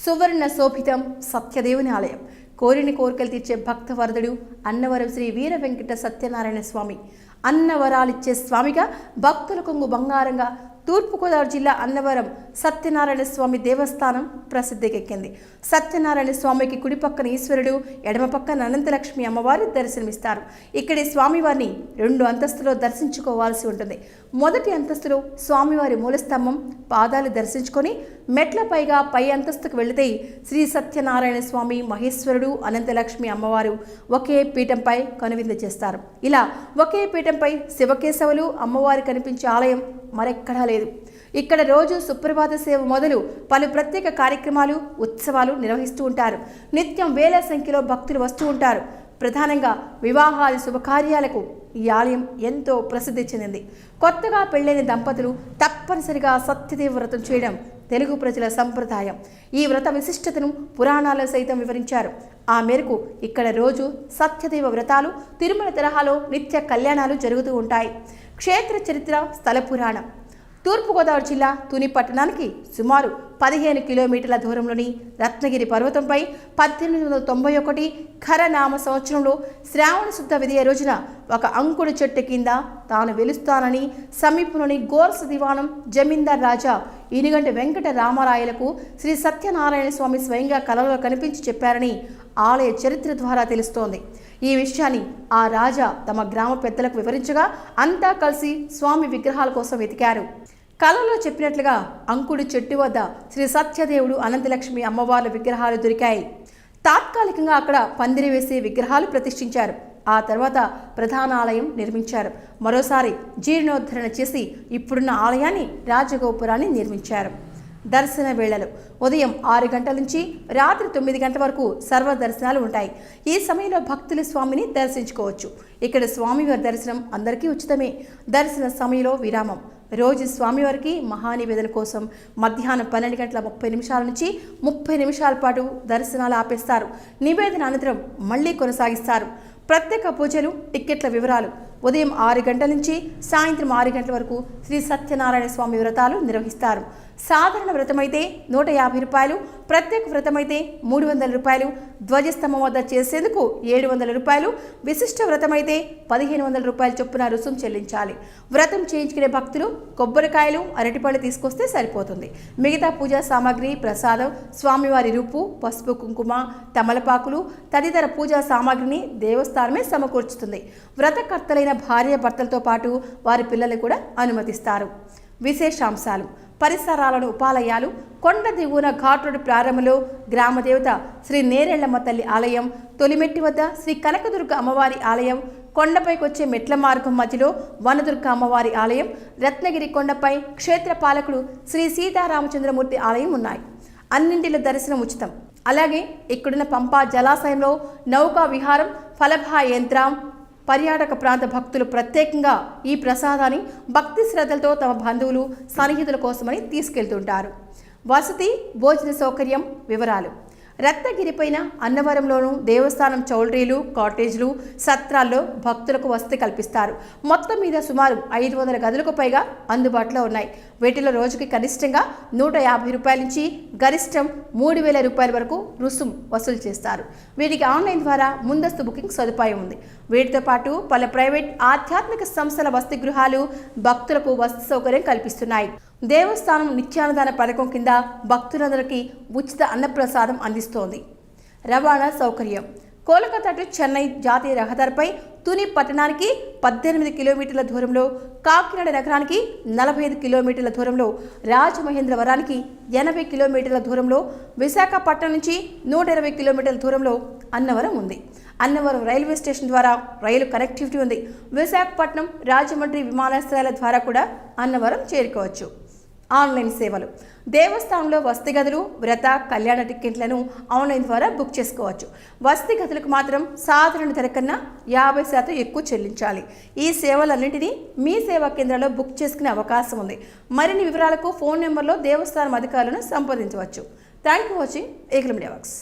సువర్ణ శోభితం సత్యదేవుని ఆలయం. కోరిని కోరికలు తీర్చే భక్తవరదుడు అన్నవరం శ్రీ వీర వెంకట సత్యనారాయణ స్వామి. అన్నవరాలిచ్చే స్వామిగా, భక్తుల కొంగు బంగారంగా తూర్పుగోదావరి జిల్లా అన్నవరం సత్యనారాయణ స్వామి దేవస్థానం ప్రసిద్ధికెక్కింది. సత్యనారాయణ స్వామికి కుడి పక్కన ఈశ్వరుడు, ఎడమ పక్కన అనంతలక్ష్మి అమ్మవారి దర్శనమిస్తారు. ఇక్కడి స్వామివారిని 2 అంతస్తులో దర్శించుకోవాల్సి ఉంటుంది. మొదటి అంతస్తులో స్వామివారి మూలస్తంభం, పాదాలు దర్శించుకొని మెట్ల పై అంతస్తుకు వెళితే శ్రీ సత్యనారాయణ స్వామి, మహేశ్వరుడు, అనంతలక్ష్మి అమ్మవారు ఒకే పీఠంపై కనువిందు చేస్తారు. ఇలా ఒకే పీఠంపై శివకేశవులు అమ్మవారి కనిపించే ఆలయం మరెక్కడా లేదు. ఇక్కడ రోజు సుప్రభాత సేవ మొదలు పలు ప్రత్యేక కార్యక్రమాలు, ఉత్సవాలు నిర్వహిస్తూ ఉంటారు. నిత్యం వేల సంఖ్యలో భక్తులు వస్తూ ఉంటారు. ప్రధానంగా వివాహాది శుభకార్యాలకు ఈ ఆలయం ఎంతో ప్రసిద్ధి చెందింది. కొత్తగా పెళ్లైన దంపతులు తప్పనిసరిగా సత్యదేవ వ్రతం చేయడం తెలుగు ప్రజల సంప్రదాయం. ఈ వ్రత విశిష్టతను పురాణాలు సైతం వివరించారు. ఆ మేరకు ఇక్కడ రోజు సత్యదేవ వ్రతాలు, తిరుమల తరహాలో నిత్య కళ్యాణాలు జరుగుతూ ఉంటాయి. క్షేత్ర చరిత్ర, స్థల పురాణం. తూర్పుగోదావరి జిల్లా తుని పట్టణానికి సుమారు 15 కిలోమీటర్ల దూరంలోని రత్నగిరి పర్వతంపై 1891 ఖరనామ సంవత్సరంలో శ్రావణ శుద్ధ విదియ రోజున ఒక అంకుడు చెట్టు కింద తాను వెలుస్తానని సమీపంలోని గోర్స్ దివాణం జమీందార్ రాజా ఇనుగంటి వెంకట రామరాయలకు శ్రీ సత్యనారాయణ స్వామి స్వయంగా కలలో కనిపించి చెప్పారని ఆలయ చరిత్ర ద్వారా తెలుస్తోంది. ఈ విషయాన్ని ఆ రాజా తమ గ్రామ పెద్దలకు వివరించగా అంతా కలిసి స్వామి విగ్రహాల కోసం వెతికారు. కలలో చెప్పినట్లుగా అంకుడు చెట్టు వద్ద శ్రీ సత్యదేవుడు, అనంతలక్ష్మి అమ్మవార్ల విగ్రహాలు దొరికాయి. తాత్కాలికంగా అక్కడ పందిరి వేసి విగ్రహాలు ప్రతిష్ఠించారు. ఆ తర్వాత ప్రధాన ఆలయం నిర్మించారు. మరోసారి జీర్ణోద్ధరణ చేసి ఇప్పుడున్న ఆలయాన్ని, రాజగోపురాన్ని నిర్మించారు. దర్శన వేళలు ఉదయం 6 గంటల నుంచి రాత్రి 9 గంటల వరకు సర్వ దర్శనాలు ఉంటాయి. ఈ సమయంలో భక్తులు స్వామిని దర్శించుకోవచ్చు. ఇక్కడ స్వామివారి దర్శనం అందరికీ ఉచితమే. దర్శన సమయంలో విరామం. రోజు స్వామివారికి మహానివేదన కోసం మధ్యాహ్నం 12 గంటల 30 నిమిషాల నుంచి 30 నిమిషాల పాటు దర్శనాలు ఆపేస్తారు. నివేదన అనంతరం మళ్ళీ కొనసాగిస్తారు. ప్రత్యేక పూజలు, టిక్కెట్ల వివరాలు. ఉదయం 6 గంటల నుంచి సాయంత్రం 6 గంటల వరకు శ్రీ సత్యనారాయణ స్వామి వ్రతాలు నిర్వహిస్తారు. సాధారణ వ్రతమైతే 150 రూపాయలు, ప్రత్యేక వ్రతమైతే 300 రూపాయలు, ధ్వజస్తంభం వద్ద చేసేందుకు 700 రూపాయలు, విశిష్ట వ్రతమైతే 1500 రూపాయల చొప్పున రుసుం చెల్లించాలి. వ్రతం చేయించుకునే భక్తులు కొబ్బరికాయలు, అరటిపళ్ళు తీసుకొస్తే సరిపోతుంది. మిగతా పూజా సామాగ్రి, ప్రసాదం, స్వామివారి రూపు, పసుపు, కుంకుమ, తమలపాకులు తదితర పూజా సామాగ్రిని దేవస్థానమే సమకూర్చుతుంది. వ్రతకర్తలైన భార్య భర్తలతో పాటు వారి పిల్లలు కూడా అనుమతిస్తారు. విశేషాంశాలు: పరిసరాలను ఉపాలయాలు. కొండ దిగువన ఘాట్ రోడ్డు ప్రారంభంలో గ్రామదేవత శ్రీ నేరెళ్లమ్మ తల్లి ఆలయం, తొలిమెట్టి వద్ద శ్రీ కనకదుర్గ అమ్మవారి ఆలయం, కొండపైకి వచ్చే మెట్ల మార్గం మధ్యలో వనదుర్గ అమ్మవారి ఆలయం, రత్నగిరి కొండపై క్షేత్రపాలకుడు శ్రీ సీతారామచంద్రమూర్తి ఆలయం ఉన్నాయి. అన్నింటిలో దర్శనం ఉచితం. అలాగే ఇక్కడున్న పంపా జలాశయంలో నౌకా విహారం, ఫలభా యంత్రం. పర్యాటక ప్రాంత భక్తులు ప్రత్యేకంగా ఈ ప్రసాదాన్ని భక్తి శ్రద్ధలతో తమ బంధువులు, సన్నిహితుల కోసమని తీసుకెళ్తుంటారు. వసతి, భోజన సౌకర్యం వివరాలు. రత్నగిరిపైన అన్నవరంలోనూ దేవస్థానం చౌల్ట్రీలు, కాటేజ్లు, సత్రాల్లో భక్తులకు వసతి కల్పిస్తారు. మొత్తం మీద సుమారు 500 గదులకు పైగా అందుబాటులో ఉన్నాయి. వీటిలో రోజుకి కనిష్టంగా 150 రూపాయల నుంచి గరిష్టం 3000 రూపాయల వరకు రుసుం వసూలు చేస్తారు. వీటికి ఆన్లైన్ ద్వారా ముందస్తు బుకింగ్ సదుపాయం ఉంది. వీటితో పాటు పలు ప్రైవేట్, ఆధ్యాత్మిక సంస్థల వసతి గృహాలు భక్తులకు వసతి సౌకర్యం కల్పిస్తున్నాయి. దేవస్థానం నిత్యాన్నదాన పథకం కింద భక్తులందరికీ ఉచిత అన్నప్రసాదం అందిస్తోంది. రవాణా సౌకర్యం. కోలకతా టు చెన్నై జాతీయ రహదారిపై తుని పట్టణానికి 18 కిలోమీటర్ల దూరంలో, కాకినాడ నగరానికి 45 కిలోమీటర్ల దూరంలో, రాజమహేంద్రవరానికి 80 కిలోమీటర్ల దూరంలో, విశాఖపట్నం నుంచి 120 కిలోమీటర్ల దూరంలో అన్నవరం ఉంది. అన్నవరం రైల్వే స్టేషన్ ద్వారా రైలు కనెక్టివిటీ ఉంది. విశాఖపట్నం, రాజమండ్రి విమానాశ్రయాల ద్వారా కూడా అన్నవరం చేరుకోవచ్చు. ఆన్లైన్ సేవలు. దేవస్థానంలో వసతి గదులు, వ్రత, కళ్యాణ టిక్కెట్లను ఆన్లైన్ ద్వారా బుక్ చేసుకోవచ్చు. వసతి గదులకు మాత్రం సాధారణ ధర కన్నా 50% ఎక్కువ చెల్లించాలి. ఈ సేవలన్నింటినీ మీ సేవా కేంద్రాల్లో బుక్ చేసుకునే అవకాశం ఉంది. మరిన్ని వివరాలకు ఫోన్ నెంబర్లో దేవస్థానం అధికారులను సంప్రదించవచ్చు. Thank you watching ఏకల్ media works.